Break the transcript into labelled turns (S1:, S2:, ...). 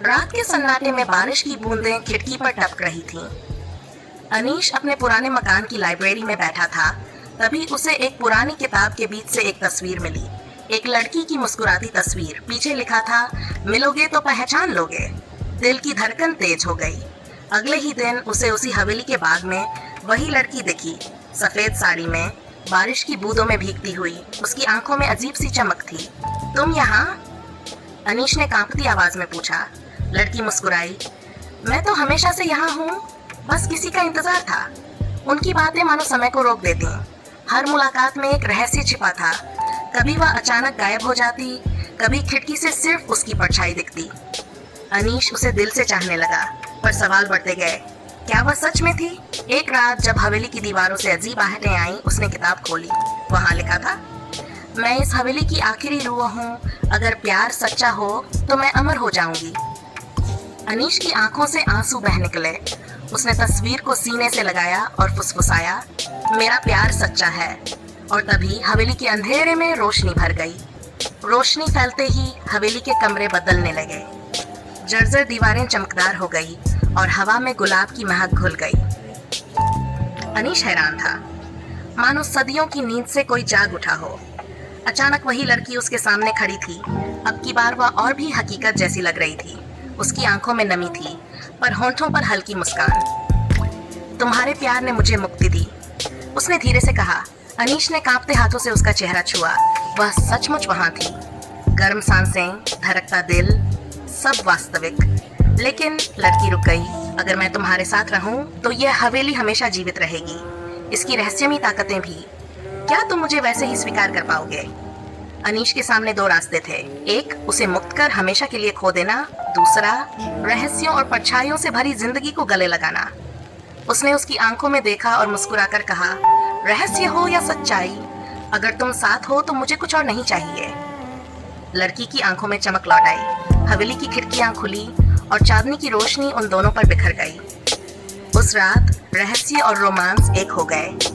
S1: रात के सन्नाटे में बारिश की बूंदें खिड़की पर टपक रही थीं। अनीश अपने पुराने मकान की लाइब्रेरी में बैठा था, तभी उसे एक पुरानी किताब के बीच से एक तस्वीर मिली। एक लड़की की मुस्कुराती तस्वीर। पीछे लिखा था, मिलोगे तो पहचान लोगे। दिल की धड़कन तेज हो गई। अगले ही दिन उसे उसी हवेली के बाग में वही लड़की दिखी, सफेद साड़ी में, बारिश की बूंदों में भीगती हुई। उसकी आंखों में अजीब सी चमक थी। तुम यहाँ? अनीश ने कांपती आवाज में पूछा। लड़की मुस्कुराई। मैं तो हमेशा से यहाँ हूँ, बस किसी का इंतजार था। उनकी बातें मानो समय को रोक देती। हर मुलाकात में एक रहस्य छिपा था। कभी वह अचानक गायब हो जाती, कभी खिड़की से सिर्फ उसकी परछाई दिखती। अनीश उसे दिल से चाहने लगा, पर सवाल बढ़ते गए। क्या वह सच में थी? एक रात जब हवेली की दीवारों से अजीब आहटें आईं, उसने किताब खोली। वहां लिखा था, मैं इस हवेली की आखिरी रूह हूँ, अगर प्यार सच्चा हो तो मैं अमर हो जाऊंगी। अनीश की आंखों से आंसू बह निकले। उसने तस्वीर को सीने से लगाया और फुसफुसाया, मेरा प्यार सच्चा है। और तभी हवेली के अंधेरे में रोशनी भर गई। रोशनी फैलते ही हवेली के कमरे बदलने लगे। जर्जर दीवारें चमकदार हो गई और हवा में गुलाब की महक घुल गई। अनीश हैरान था, मानो सदियों की नींद से कोई जाग उठा हो। अचानक वही लड़की उसके सामने खड़ी थी। अब की बार वह और भी हकीकत जैसी लग रही थी। उसकी आंखों में नमी थी, पर होंठों पर हल्की मुस्कान। तुम्हारे प्यार ने मुझे मुक्ति दी, उसने धीरे से कहा। अनीश ने कांपते हाथों से उसका चेहरा छुआ। वह सचमुच वहां थी। गर्म सांसें, धड़कता दिल, सब वास्तविक। लेकिन लड़की रुक गई। अगर मैं तुम्हारे साथ रहूं तो यह हवेली हमेशा जीवित रहेगी, इसकी रहस्यमयी ताकतें भी। क्या तुम मुझे वैसे ही स्वीकार कर पाओगे? अनीश के सामने दो रास्ते थे। एक, उसे मुक्त कर हमेशा के लिए खो देना। दूसरा, रहस्यों और परछाइयों से भरी जिंदगी को गले लगाना। उसने उसकी आंखों में देखा और मुस्कुराकर कहा, रहस्य हो या सच्चाई, अगर तुम साथ हो तो मुझे कुछ और नहीं चाहिए। लड़की की आंखों में चमक लौट आई। हवेली की खिड़कियां खुली और चांदनी की रोशनी उन दोनों पर बिखर गई। उस रात रहस्य और रोमांस एक हो गए।